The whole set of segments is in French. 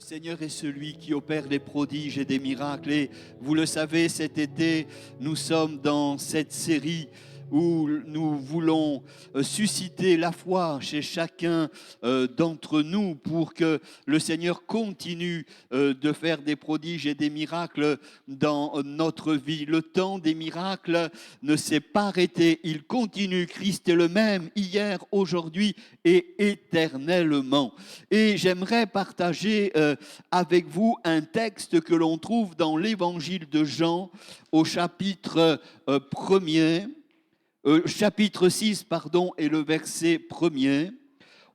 Seigneur est celui qui opère des prodiges et des miracles. Et vous le savez, cet été, nous sommes dans cette série où nous voulons susciter la foi chez chacun d'entre nous pour que le Seigneur continue de faire des prodiges et des miracles dans notre vie. Le temps des miracles ne s'est pas arrêté, il continue. Christ est le même hier, aujourd'hui et éternellement. Et j'aimerais partager avec vous un texte que l'on trouve dans l'évangile de Jean au chapitre 6, et le verset 1er.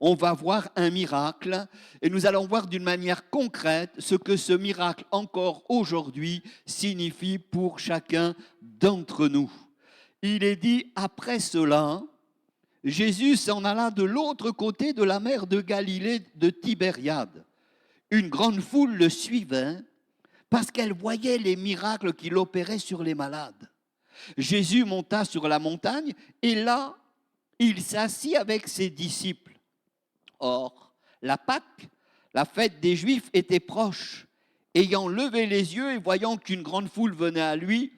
On va voir un miracle et nous allons voir d'une manière concrète ce que ce miracle encore aujourd'hui signifie pour chacun d'entre nous. Il est dit, après cela, Jésus s'en alla de l'autre côté de la mer de Galilée de Tibériade. Une grande foule le suivait parce qu'elle voyait les miracles qu'il opérait sur les malades. Jésus monta sur la montagne et là, il s'assit avec ses disciples. Or, la Pâque, la fête des Juifs, était proche. Ayant levé les yeux et voyant qu'une grande foule venait à lui,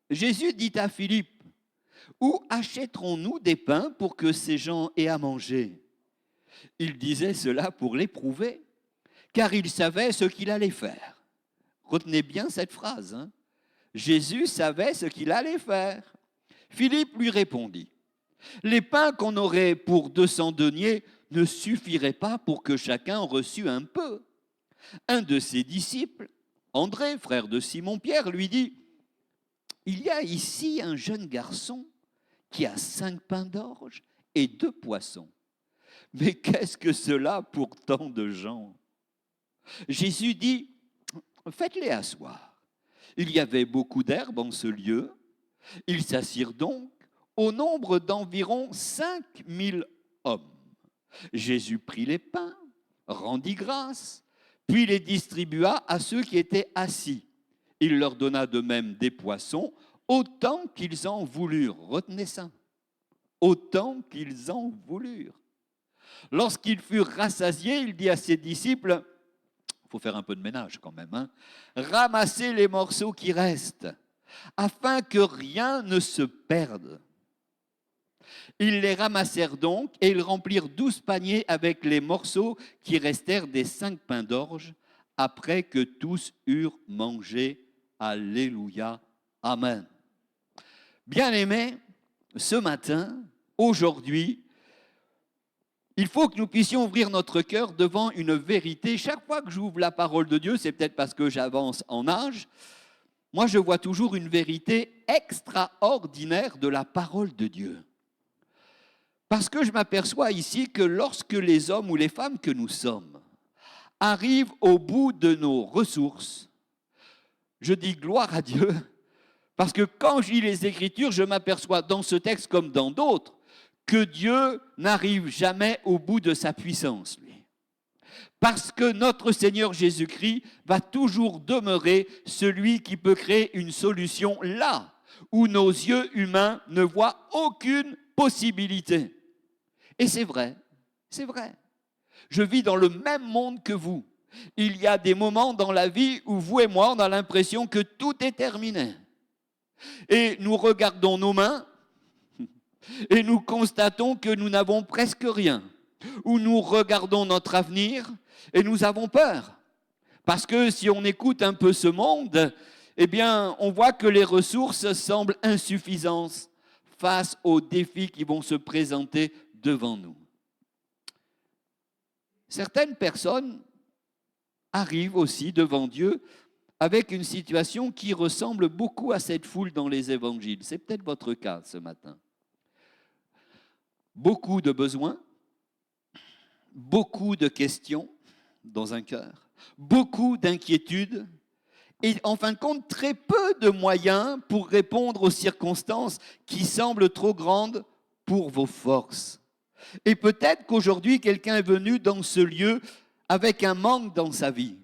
Jésus dit à Philippe, « Où achèterons-nous des pains pour que ces gens aient à manger ?» Il disait cela pour l'éprouver, car il savait ce qu'il allait faire. Retenez bien cette phrase, hein. Jésus savait ce qu'il allait faire. Philippe lui répondit, « Les pains qu'on aurait pour 200 deniers ne suffiraient pas pour que chacun en reçût un peu. » Un de ses disciples, André, frère de Simon-Pierre, lui dit, « Il y a ici un jeune garçon qui a 5 pains d'orge et 2 poissons. Mais qu'est-ce que cela pour tant de gens ?» Jésus dit, « Faites-les asseoir. » Il y avait beaucoup d'herbe en ce lieu. Ils s'assirent donc au nombre d'environ 5000 hommes. Jésus prit les pains, rendit grâce, puis les distribua à ceux qui étaient assis. Il leur donna de même des poissons, autant qu'ils en voulurent. Retenez ça. Autant qu'ils en voulurent. Lorsqu'ils furent rassasiés, il dit à ses disciples, il faut faire un peu de ménage quand même, hein, ramassez les morceaux qui restent, afin que rien ne se perde. Ils les ramassèrent donc, et ils remplirent 12 paniers avec les morceaux qui restèrent des 5 pains d'orge, après que tous eurent mangé. Alléluia. Amen. Bien-aimés, ce matin, aujourd'hui, il faut que nous puissions ouvrir notre cœur devant une vérité. Chaque fois que j'ouvre la parole de Dieu, c'est peut-être parce que j'avance en âge, moi je vois toujours une vérité extraordinaire de la parole de Dieu. Parce que je m'aperçois ici que lorsque les hommes ou les femmes que nous sommes arrivent au bout de nos ressources, je dis gloire à Dieu, parce que quand je lis les Écritures, je m'aperçois dans ce texte comme dans d'autres, que Dieu n'arrive jamais au bout de sa puissance, lui. Parce que notre Seigneur Jésus-Christ va toujours demeurer celui qui peut créer une solution là où nos yeux humains ne voient aucune possibilité. Et c'est vrai, c'est vrai. Je vis dans le même monde que vous. Il y a des moments dans la vie où vous et moi, on a l'impression que tout est terminé. Et nous regardons nos mains et nous constatons que nous n'avons presque rien. Ou nous regardons notre avenir et nous avons peur. Parce que si on écoute un peu ce monde, eh bien, on voit que les ressources semblent insuffisantes face aux défis qui vont se présenter devant nous. Certaines personnes arrivent aussi devant Dieu avec une situation qui ressemble beaucoup à cette foule dans les évangiles. C'est peut-être votre cas ce matin. Beaucoup de besoins, beaucoup de questions dans un cœur, beaucoup d'inquiétudes et en fin de compte, très peu de moyens pour répondre aux circonstances qui semblent trop grandes pour vos forces. Et peut-être qu'aujourd'hui, quelqu'un est venu dans ce lieu avec un manque dans sa vie.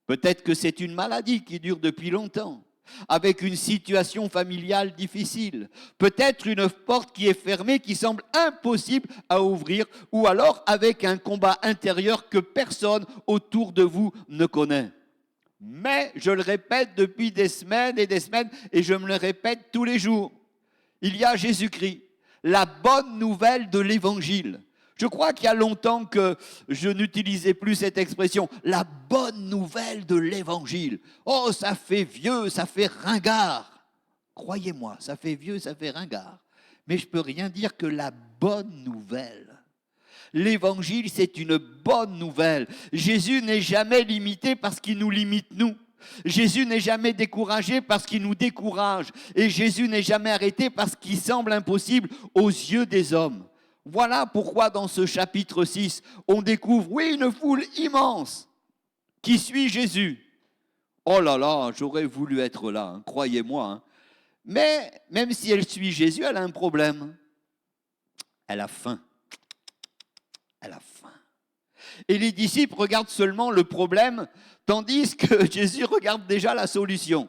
Peut-être que c'est une maladie qui dure depuis longtemps. avec une situation familiale difficile, peut-être une porte qui est fermée, qui semble impossible à ouvrir, ou alors avec un combat intérieur que personne autour de vous ne connaît. Mais je le répète depuis des semaines, et je me le répète tous les jours, il y a Jésus-Christ, la bonne nouvelle de l'Évangile. Je crois qu'il y a longtemps que je n'utilisais plus cette expression, la bonne nouvelle de l'Évangile. Oh, ça fait vieux, ça fait ringard. Croyez-moi, ça fait vieux, ça fait ringard. Mais je ne peux rien dire que la bonne nouvelle. L'Évangile, c'est une bonne nouvelle. Jésus n'est jamais limité parce qu'il nous limite nous. Jésus n'est jamais découragé parce qu'il nous décourage. Et Jésus n'est jamais arrêté parce qu'il semble impossible aux yeux des hommes. Voilà pourquoi dans ce chapitre 6, on découvre, oui, une foule immense qui suit Jésus. Oh là là, j'aurais voulu être là, hein, croyez-moi. Hein. Mais même si elle suit Jésus, elle a un problème. Elle a faim. Elle a faim. Et les disciples regardent seulement le problème, tandis que Jésus regarde déjà la solution.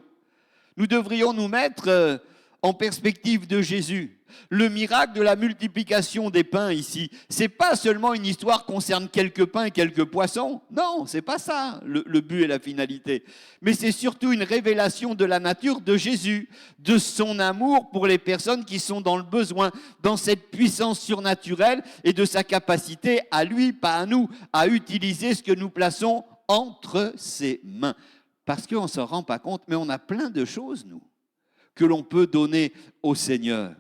Nous devrions nous mettre en perspective de Jésus. Le miracle de la multiplication des pains ici, c'est pas seulement une histoire qui concerne quelques pains et quelques poissons. Non, c'est pas ça le but et la finalité. Mais c'est surtout une révélation de la nature de Jésus, de son amour pour les personnes qui sont dans le besoin, dans cette puissance surnaturelle et de sa capacité à lui, pas à nous, à utiliser ce que nous plaçons entre ses mains. Parce qu'on ne s'en rend pas compte, mais on a plein de choses, nous, que l'on peut donner au Seigneur.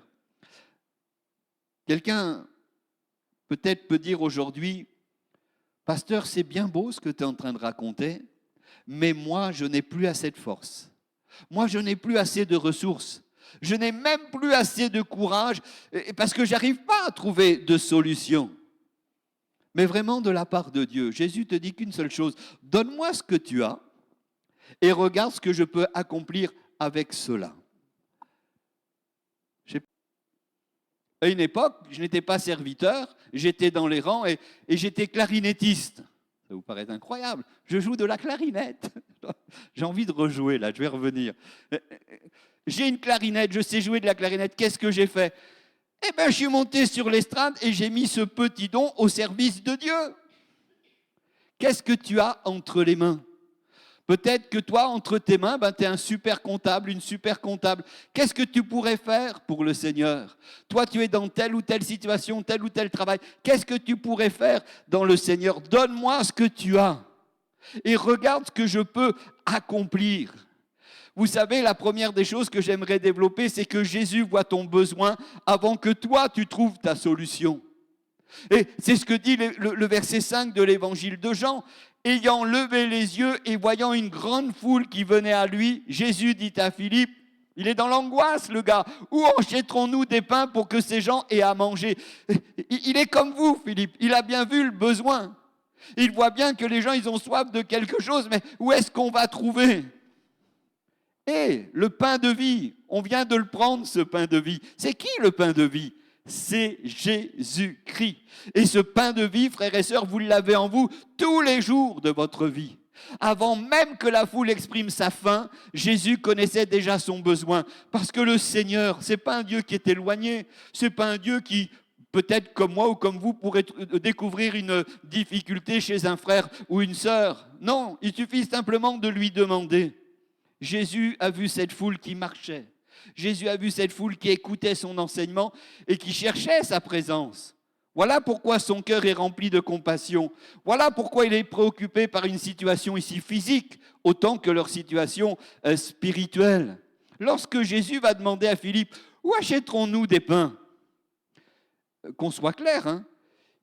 Quelqu'un peut-être peut dire aujourd'hui, pasteur, c'est bien beau ce que tu es en train de raconter, mais moi, je n'ai plus assez de force. Moi, je n'ai plus assez de ressources. Je n'ai même plus assez de courage parce que je n'arrive pas à trouver de solution. Mais vraiment de la part de Dieu, Jésus te dit qu'une seule chose, donne-moi ce que tu as et regarde ce que je peux accomplir avec cela. À une époque, je n'étais pas serviteur, j'étais dans les rangs et j'étais clarinettiste. Ça vous paraît incroyable. Je joue de la clarinette. J'ai envie de rejouer là, je vais revenir. J'ai une clarinette, je sais jouer de la clarinette. Qu'est-ce que j'ai fait? Eh bien, je suis monté sur l'estrade et j'ai mis ce petit don au service de Dieu. Qu'est-ce que tu as entre les mains? Peut-être que toi, entre tes mains, tu es un super comptable, une super comptable. Qu'est-ce que tu pourrais faire pour le Seigneur? Toi, tu es dans telle ou telle situation, tel ou tel travail. Qu'est-ce que tu pourrais faire dans le Seigneur? Donne-moi ce que tu as et regarde ce que je peux accomplir. Vous savez, la première des choses que j'aimerais développer, c'est que Jésus voit ton besoin avant que toi, tu trouves ta solution. Et c'est ce que dit le verset 5 de l'évangile de Jean. Ayant levé les yeux et voyant une grande foule qui venait à lui, Jésus dit à Philippe, il est dans l'angoisse le gars, où achèterons-nous des pains pour que ces gens aient à manger? Il est comme vous Philippe, il a bien vu le besoin. Il voit bien que les gens ils ont soif de quelque chose, mais où est-ce qu'on va trouver? Et le pain de vie, on vient de le prendre ce pain de vie. C'est qui le pain de vie? C'est Jésus-Christ. Et ce pain de vie, frères et sœurs, vous l'avez en vous tous les jours de votre vie. Avant même que la foule exprime sa faim, Jésus connaissait déjà son besoin. Parce que le Seigneur, ce n'est pas un Dieu qui est éloigné, ce n'est pas un Dieu qui, peut-être comme moi ou comme vous, pourrait découvrir une difficulté chez un frère ou une sœur. Non, il suffit simplement de lui demander. Jésus a vu cette foule qui marchait. Jésus a vu cette foule qui écoutait son enseignement et qui cherchait sa présence. Voilà pourquoi son cœur est rempli de compassion. Voilà pourquoi il est préoccupé par une situation ici physique, autant que leur situation spirituelle. Lorsque Jésus va demander à Philippe, où achèterons-nous des pains? Qu'on soit clair, hein,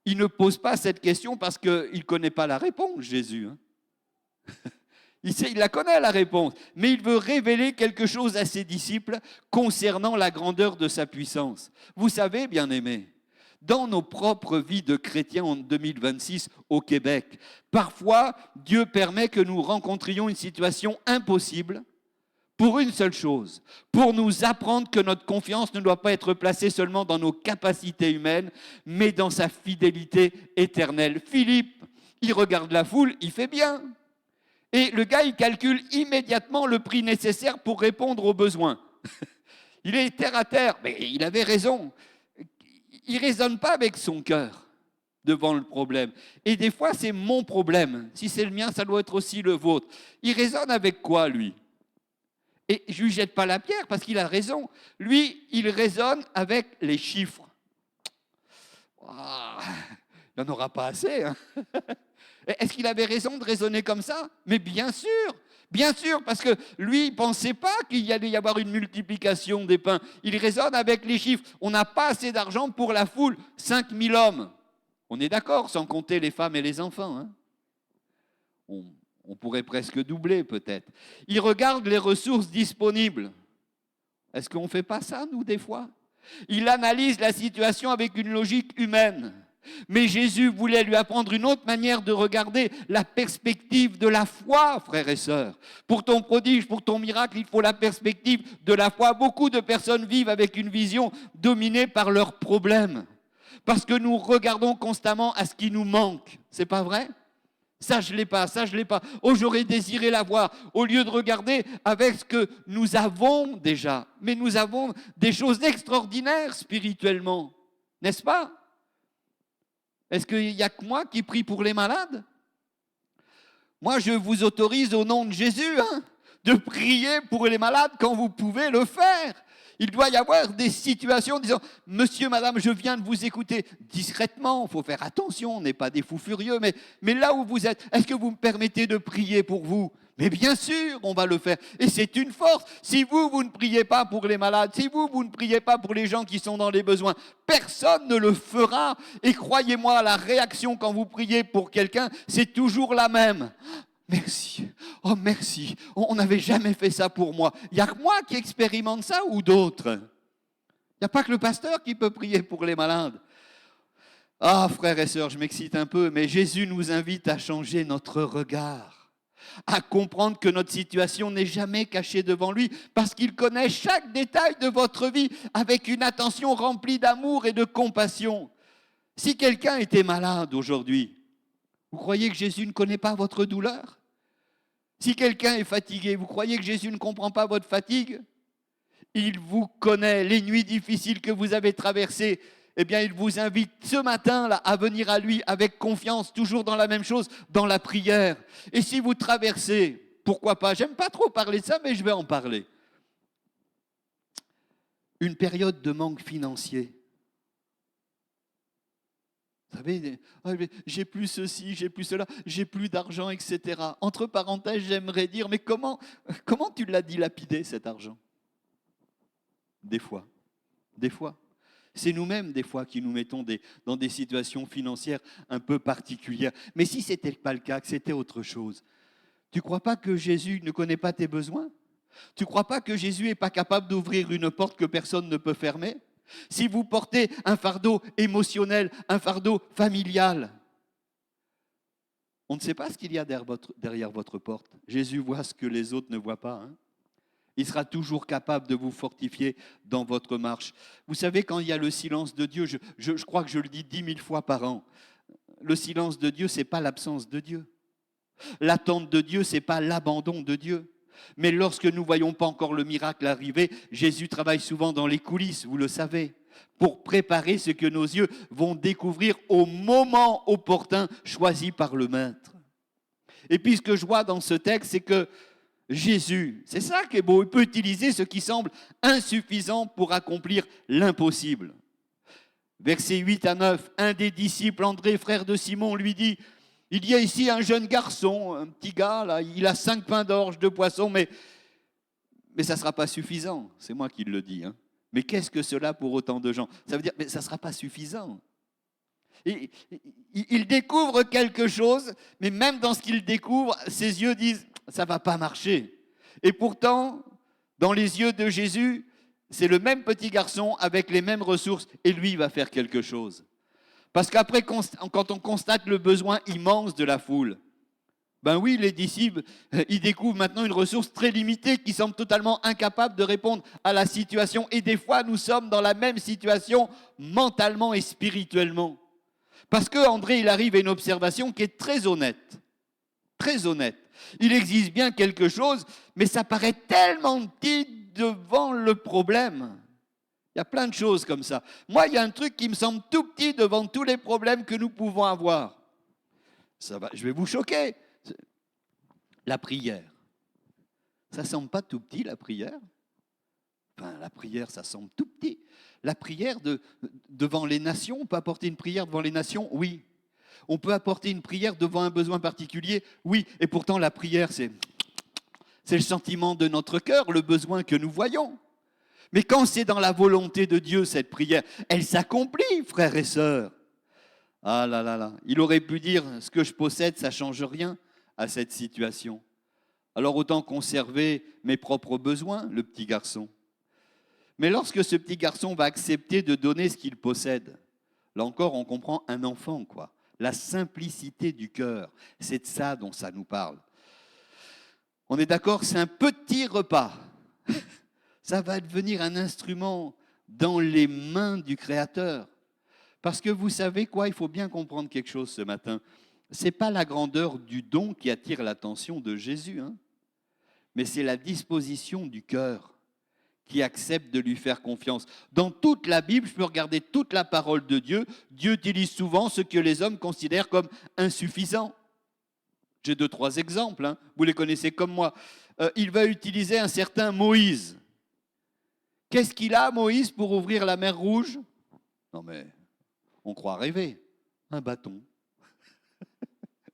il ne pose pas cette question parce qu'il ne connaît pas la réponse, Jésus. Hein. Il la connaît la réponse, mais il veut révéler quelque chose à ses disciples concernant la grandeur de sa puissance. Vous savez, bien-aimés, dans nos propres vies de chrétiens en 2026 au Québec, parfois Dieu permet que nous rencontrions une situation impossible pour une seule chose, pour nous apprendre que notre confiance ne doit pas être placée seulement dans nos capacités humaines, mais dans sa fidélité éternelle. Philippe, il regarde la foule, il fait bien. Et le gars, il calcule immédiatement le prix nécessaire pour répondre aux besoins. Il est terre à terre, mais il avait raison. Il ne raisonne pas avec son cœur devant le problème. Et des fois, c'est mon problème. Si c'est le mien, ça doit être aussi le vôtre. Il raisonne avec quoi, lui? Et je ne lui jette pas la pierre parce qu'il a raison. Lui, il raisonne avec les chiffres. Ah, il n'y en aura pas assez. Hein. Est-ce qu'il avait raison de raisonner comme ça? Mais bien sûr, parce que lui, il ne pensait pas qu'il y allait y avoir une multiplication des pains. Il raisonne avec les chiffres. On n'a pas assez d'argent pour la foule. 5000 hommes. On est d'accord, sans compter les femmes et les enfants. Hein. On pourrait presque doubler peut-être. Il regarde les ressources disponibles. Est-ce qu'on ne fait pas ça, nous, des fois? Il analyse la situation avec une logique humaine. Mais Jésus voulait lui apprendre une autre manière de regarder la perspective de la foi, frères et sœurs. Pour ton prodige, pour ton miracle, il faut la perspective de la foi. Beaucoup de personnes vivent avec une vision dominée par leurs problèmes. Parce que nous regardons constamment à ce qui nous manque. C'est pas vrai? Ça, je ne l'ai pas, ça, je ne l'ai pas. Oh, j'aurais désiré l'avoir. Au lieu de regarder avec ce que nous avons déjà. Mais nous avons des choses extraordinaires spirituellement. N'est-ce pas? Est-ce qu'il n'y a que moi qui prie pour les malades? Moi, je vous autorise au nom de Jésus de prier pour les malades quand vous pouvez le faire. Il doit y avoir des situations disant « Monsieur, madame, je viens de vous écouter discrètement. Il faut faire attention, on n'est pas des fous furieux. Mais là où vous êtes, est-ce que vous me permettez de prier pour vous ?» Mais bien sûr, on va le faire. Et c'est une force. Si vous ne priez pas pour les malades, si vous ne priez pas pour les gens qui sont dans les besoins, personne ne le fera. Et croyez-moi, la réaction quand vous priez pour quelqu'un, c'est toujours la même. Merci. Oh, merci. On n'avait jamais fait ça pour moi. Il n'y a que moi qui expérimente ça ou d'autres? Il n'y a pas que le pasteur qui peut prier pour les malades. Ah, frères et sœurs, je m'excite un peu, mais Jésus nous invite à changer notre regard, à comprendre que notre situation n'est jamais cachée devant lui, parce qu'il connaît chaque détail de votre vie avec une attention remplie d'amour et de compassion. Si quelqu'un était malade aujourd'hui, vous croyez que Jésus ne connaît pas votre douleur? Si quelqu'un est fatigué, vous croyez que Jésus ne comprend pas votre fatigue? Il vous connaît, les nuits difficiles que vous avez traversées. Eh bien, il vous invite ce matin-là à venir à lui avec confiance, toujours dans la même chose, dans la prière. Et si vous traversez, pourquoi pas, j'aime pas trop parler de ça, mais je vais en parler. Une période de manque financier. Vous savez, j'ai plus ceci, j'ai plus cela, j'ai plus d'argent, etc. Entre parenthèses, j'aimerais dire, mais comment tu l'as dilapidé cet argent? Des fois. C'est nous-mêmes, des fois, qui nous mettons dans des situations financières un peu particulières. Mais si ce n'était pas le cas, que c'était autre chose, tu ne crois pas que Jésus ne connaît pas tes besoins? Tu ne crois pas que Jésus n'est pas capable d'ouvrir une porte que personne ne peut fermer? Si vous portez un fardeau émotionnel, un fardeau familial, on ne sait pas ce qu'il y a derrière votre porte. Jésus voit ce que les autres ne voient pas. Hein. Il sera toujours capable de vous fortifier dans votre marche. Vous savez, quand il y a le silence de Dieu, je crois que je le dis 10 000 fois par an, le silence de Dieu, ce n'est pas l'absence de Dieu. L'attente de Dieu, ce n'est pas l'abandon de Dieu. Mais lorsque nous ne voyons pas encore le miracle arriver, Jésus travaille souvent dans les coulisses, vous le savez, pour préparer ce que nos yeux vont découvrir au moment opportun choisi par le Maître. Et puis ce que je vois dans ce texte, c'est que Jésus, c'est ça qui est beau, il peut utiliser ce qui semble insuffisant pour accomplir l'impossible. Versets 8 à 9, un des disciples, André, frère de Simon, lui dit: il y a ici un jeune garçon, un petit gars, là, il a 5 pains d'orge, 2 poissons, mais ça ne sera pas suffisant. C'est moi qui le dis. Hein. Mais qu'est-ce que cela pour autant de gens? Ça veut dire, mais ça ne sera pas suffisant. Il découvre quelque chose, mais même dans ce qu'il découvre, ses yeux disent, ça ne va pas marcher. Et pourtant, dans les yeux de Jésus, c'est le même petit garçon avec les mêmes ressources, et lui, il va faire quelque chose. Parce qu'après, quand on constate le besoin immense de la foule, ben oui, les disciples, ils découvrent maintenant une ressource très limitée qui semble totalement incapable de répondre à la situation. Et des fois, nous sommes dans la même situation mentalement et spirituellement. Parce que André, il arrive à une observation qui est très honnête. très honnête. Il existe bien quelque chose, mais ça paraît tellement petit devant le problème. Il y a plein de choses comme ça. Moi, il y a un truc qui me semble tout petit devant tous les problèmes que nous pouvons avoir. Ça va, je vais vous choquer. La prière. Ça ne semble pas tout petit, la prière. Enfin, la prière, ça semble tout petit. La prière devant les nations, on peut apporter une prière devant les nations? Oui. On peut apporter une prière devant un besoin particulier? Oui. Et pourtant, la prière, c'est le sentiment de notre cœur, le besoin que nous voyons. Mais quand c'est dans la volonté de Dieu, cette prière, elle s'accomplit, frères et sœurs. Ah là là là. Il aurait pu dire, ce que je possède, ça ne change rien à cette situation. Alors autant conserver mes propres besoins, le petit garçon. Mais lorsque ce petit garçon va accepter de donner ce qu'il possède, là encore, on comprend un enfant, quoi. La simplicité du cœur, c'est de ça dont ça nous parle. On est d'accord, c'est un petit repas. Ça va devenir un instrument dans les mains du Créateur. Parce que vous savez quoi, il faut bien comprendre quelque chose ce matin. Ce n'est pas la grandeur du don qui attire l'attention de Jésus, hein, mais c'est la disposition du cœur qui accepte de lui faire confiance. Dans toute la Bible, je peux regarder toute la parole de Dieu, Dieu utilise souvent ce que les hommes considèrent comme insuffisant. J'ai 2-3 exemples, hein, vous les connaissez comme moi. Il va utiliser un certain Moïse. Qu'est-ce qu'il a, Moïse, pour ouvrir la mer Rouge? Non mais, on croit rêver. Un bâton.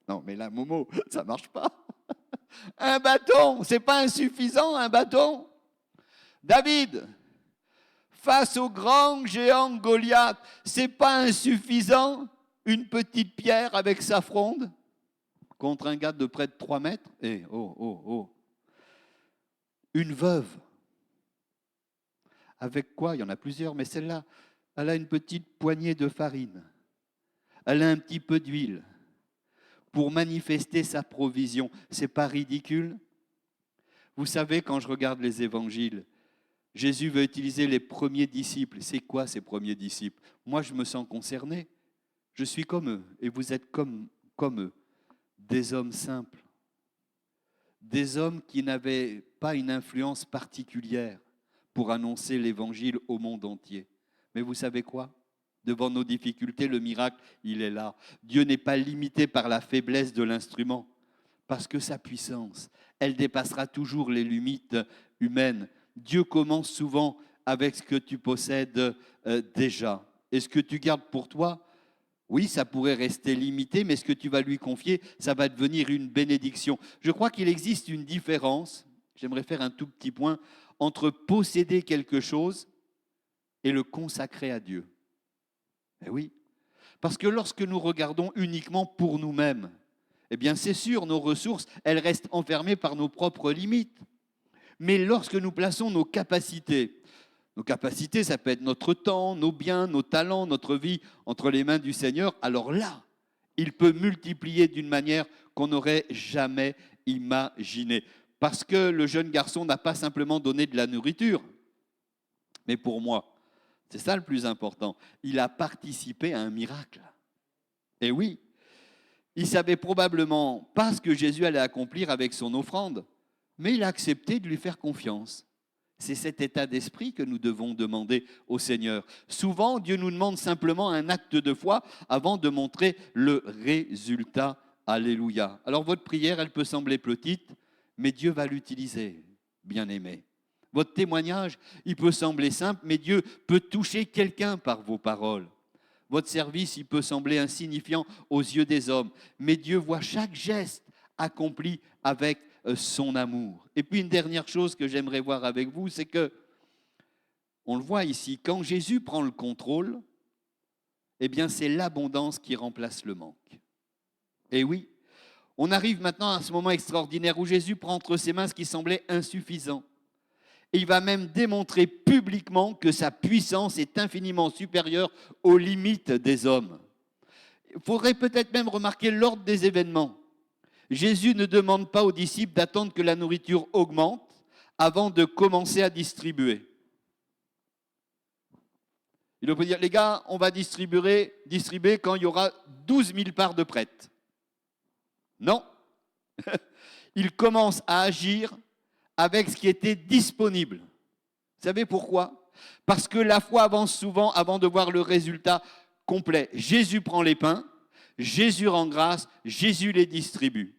Non mais là, Momo, ça ne marche pas. Un bâton, c'est pas insuffisant, un bâton. David, face au grand géant Goliath, c'est pas insuffisant une petite pierre avec sa fronde contre un gars de près de 3 mètres? Eh, oh. Une veuve. Avec quoi? Il y en a plusieurs, mais celle-là, elle a une petite poignée de farine. Elle a un petit peu d'huile pour manifester sa provision. C'est pas ridicule? Vous savez, quand je regarde les évangiles, Jésus veut utiliser les premiers disciples. C'est quoi ces premiers disciples? Moi, je me sens concerné. Je suis comme eux et vous êtes comme eux. Des hommes simples. Des hommes qui n'avaient pas une influence particulière pour annoncer l'évangile au monde entier. Mais vous savez quoi? Devant nos difficultés, le miracle, il est là. Dieu n'est pas limité par la faiblesse de l'instrument, parce que sa puissance, elle dépassera toujours les limites humaines. Dieu commence souvent avec ce que tu possèdes déjà. Et ce que tu gardes pour toi, oui, ça pourrait rester limité, mais ce que tu vas lui confier, ça va devenir une bénédiction. Je crois qu'il existe une différence, j'aimerais faire un tout petit point, entre posséder quelque chose et le consacrer à Dieu. Eh oui, parce que lorsque nous regardons uniquement pour nous-mêmes, eh bien c'est sûr, nos ressources, elles restent enfermées par nos propres limites. Mais lorsque nous plaçons nos capacités, ça peut être notre temps, nos biens, nos talents, notre vie entre les mains du Seigneur, alors là, il peut multiplier d'une manière qu'on n'aurait jamais imaginée. Parce que le jeune garçon n'a pas simplement donné de la nourriture, mais pour moi, c'est ça le plus important, il a participé à un miracle. Et oui, il savait probablement pas ce que Jésus allait accomplir avec son offrande, mais il a accepté de lui faire confiance. C'est cet état d'esprit que nous devons demander au Seigneur. Souvent, Dieu nous demande simplement un acte de foi avant de montrer le résultat. Alléluia. Alors votre prière, elle peut sembler petite, mais Dieu va l'utiliser, bien-aimé. Votre témoignage, il peut sembler simple, mais Dieu peut toucher quelqu'un par vos paroles. Votre service, il peut sembler insignifiant aux yeux des hommes, mais Dieu voit chaque geste accompli avec son amour. Et puis une dernière chose que j'aimerais voir avec vous, c'est que, on le voit ici, quand Jésus prend le contrôle, eh bien c'est l'abondance qui remplace le manque. Et oui, on arrive maintenant à ce moment extraordinaire où Jésus prend entre ses mains ce qui semblait insuffisant. Et il va même démontrer publiquement que sa puissance est infiniment supérieure aux limites des hommes. Il faudrait peut-être même remarquer l'ordre des événements. Jésus ne demande pas aux disciples d'attendre que la nourriture augmente avant de commencer à distribuer. Il peut dire, les gars, on va distribuer quand il y aura 12 000 parts de prêtes. Non, Il commence à agir avec ce qui était disponible. Vous savez pourquoi? Parce que la foi avance souvent avant de voir le résultat complet. Jésus prend les pains, Jésus rend grâce, Jésus les distribue.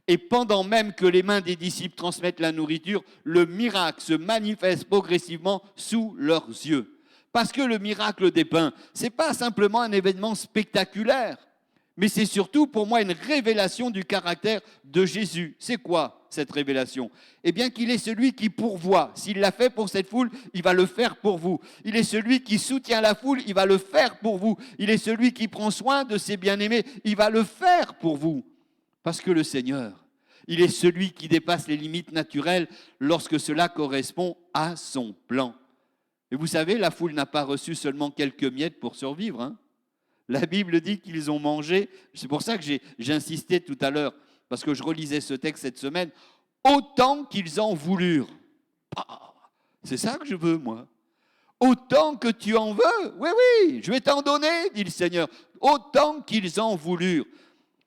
Et pendant même que les mains des disciples transmettent la nourriture, le miracle se manifeste progressivement sous leurs yeux. Parce que le miracle des pains, ce n'est pas simplement un événement spectaculaire, mais c'est surtout pour moi une révélation du caractère de Jésus. C'est quoi cette révélation? Eh bien qu'il est celui qui pourvoit. S'il l'a fait pour cette foule, il va le faire pour vous. Il est celui qui soutient la foule, il va le faire pour vous. Il est celui qui prend soin de ses bien-aimés, il va le faire pour vous. Parce que le Seigneur, il est celui qui dépasse les limites naturelles lorsque cela correspond à son plan. Et vous savez, la foule n'a pas reçu seulement quelques miettes pour survivre, hein. La Bible dit qu'ils ont mangé, c'est pour ça que j'ai insisté tout à l'heure, parce que je relisais ce texte cette semaine, autant qu'ils en voulurent. Ah, c'est ça que je veux, moi. Autant que tu en veux, oui, oui, je vais t'en donner, dit le Seigneur, autant qu'ils en voulurent.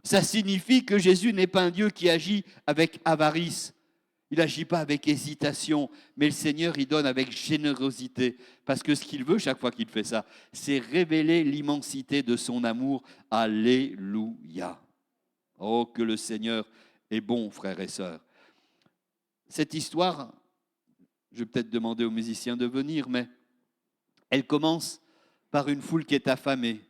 Ça signifie que Jésus n'est pas un Dieu qui agit avec avarice. Il n'agit pas avec hésitation, mais le Seigneur, il donne avec générosité. Parce que ce qu'il veut chaque fois qu'il fait ça, c'est révéler l'immensité de son amour. Alléluia. Oh, que le Seigneur est bon, frères et sœurs. Cette histoire, je vais peut-être demander aux musiciens de venir, mais elle commence par une foule qui est affamée,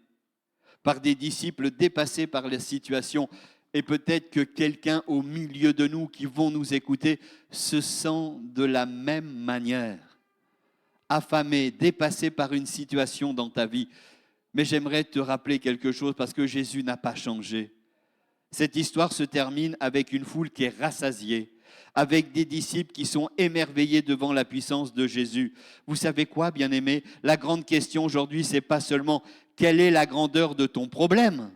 par des disciples dépassés par la situation. Et peut-être que quelqu'un au milieu de nous qui vont nous écouter se sent de la même manière, affamé, dépassé par une situation dans ta vie. Mais j'aimerais te rappeler quelque chose parce que Jésus n'a pas changé. Cette histoire se termine avec une foule qui est rassasiée, avec des disciples qui sont émerveillés devant la puissance de Jésus. Vous savez quoi, bien-aimés? La grande question aujourd'hui, ce n'est pas seulement quelle est la grandeur de ton problème,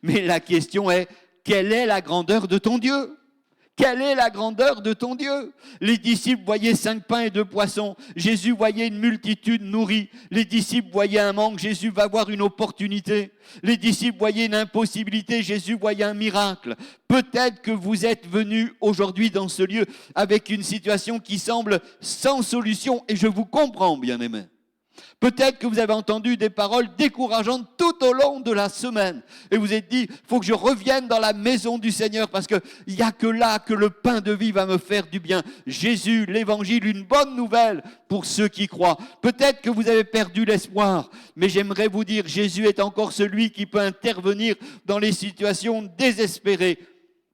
mais la question est, quelle est la grandeur de ton Dieu? Quelle est la grandeur de ton Dieu? Les disciples voyaient 5 pains et 2 poissons. Jésus voyait une multitude nourrie. Les disciples voyaient un manque. Jésus va voir une opportunité. Les disciples voyaient une impossibilité. Jésus voyait un miracle. Peut-être que vous êtes venus aujourd'hui dans ce lieu avec une situation qui semble sans solution. Et je vous comprends, bien-aimés. Peut-être que vous avez entendu des paroles décourageantes tout au long de la semaine. Et vous êtes dit, il faut que je revienne dans la maison du Seigneur parce qu'il n'y a que là que le pain de vie va me faire du bien. Jésus, l'évangile, une bonne nouvelle pour ceux qui croient. Peut-être que vous avez perdu l'espoir, mais j'aimerais vous dire, Jésus est encore celui qui peut intervenir dans les situations désespérées.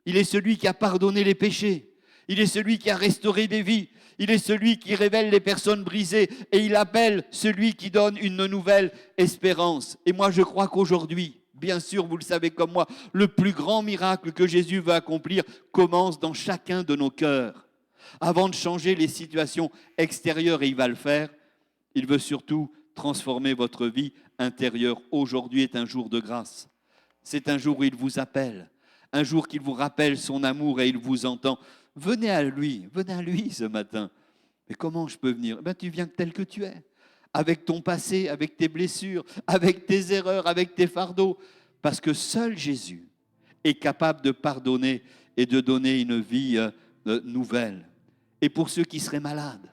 Il est celui qui a pardonné les péchés. Il est celui qui a restauré des vies. Il est celui qui révèle les personnes brisées et il appelle celui qui donne une nouvelle espérance. Et moi, je crois qu'aujourd'hui, bien sûr, vous le savez comme moi, le plus grand miracle que Jésus veut accomplir commence dans chacun de nos cœurs. Avant de changer les situations extérieures, et il va le faire, il veut surtout transformer votre vie intérieure. Aujourd'hui est un jour de grâce. C'est un jour où il vous appelle, un jour qu'il vous rappelle son amour et il vous entend. Venez à lui ce matin. Mais comment je peux venir? Tu viens tel que tu es, avec ton passé, avec tes blessures, avec tes erreurs, avec tes fardeaux. Parce que seul Jésus est capable de pardonner et de donner une vie nouvelle. Et pour ceux qui seraient malades,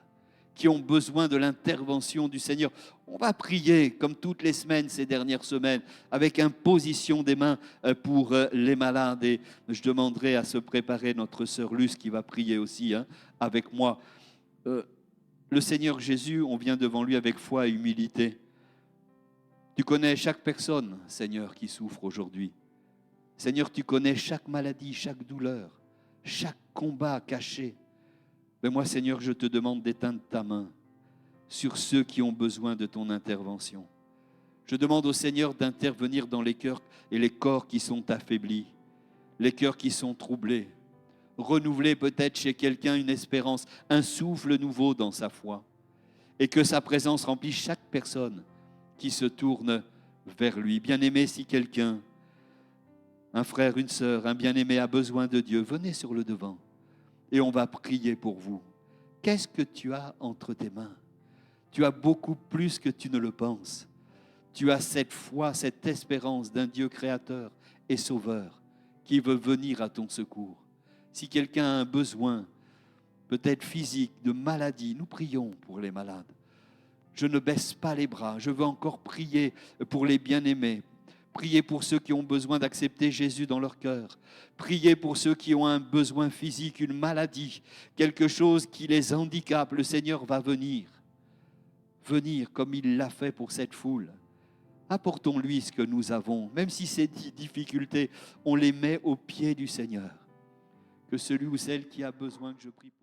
qui ont besoin de l'intervention du Seigneur, on va prier comme toutes les semaines, ces dernières semaines, avec imposition des mains pour les malades. Et je demanderai à se préparer notre sœur Luce qui va prier aussi avec moi. Le Seigneur Jésus, on vient devant lui avec foi et humilité. Tu connais chaque personne, Seigneur, qui souffre aujourd'hui. Seigneur, tu connais chaque maladie, chaque douleur, chaque combat caché. Mais moi, Seigneur, je te demande d'éteindre ta main sur ceux qui ont besoin de ton intervention. Je demande au Seigneur d'intervenir dans les cœurs et les corps qui sont affaiblis, les cœurs qui sont troublés. Renouveler peut-être chez quelqu'un une espérance, un souffle nouveau dans sa foi. Et que sa présence remplisse chaque personne qui se tourne vers lui. Bien-aimé, si quelqu'un, un frère, une sœur, un bien-aimé a besoin de Dieu, venez sur le devant. Et on va prier pour vous. Qu'est-ce que tu as entre tes mains? Tu as beaucoup plus que tu ne le penses. Tu as cette foi, cette espérance d'un Dieu créateur et sauveur qui veut venir à ton secours. Si quelqu'un a un besoin, peut-être physique, de maladie, nous prions pour les malades. Je ne baisse pas les bras, je veux encore prier pour les bien-aimés. Priez pour ceux qui ont besoin d'accepter Jésus dans leur cœur. Priez pour ceux qui ont un besoin physique, une maladie, quelque chose qui les handicape. Le Seigneur va venir comme il l'a fait pour cette foule. Apportons-lui ce que nous avons, même si ces difficultés, on les met aux pieds du Seigneur. Que celui ou celle qui a besoin que je prie pour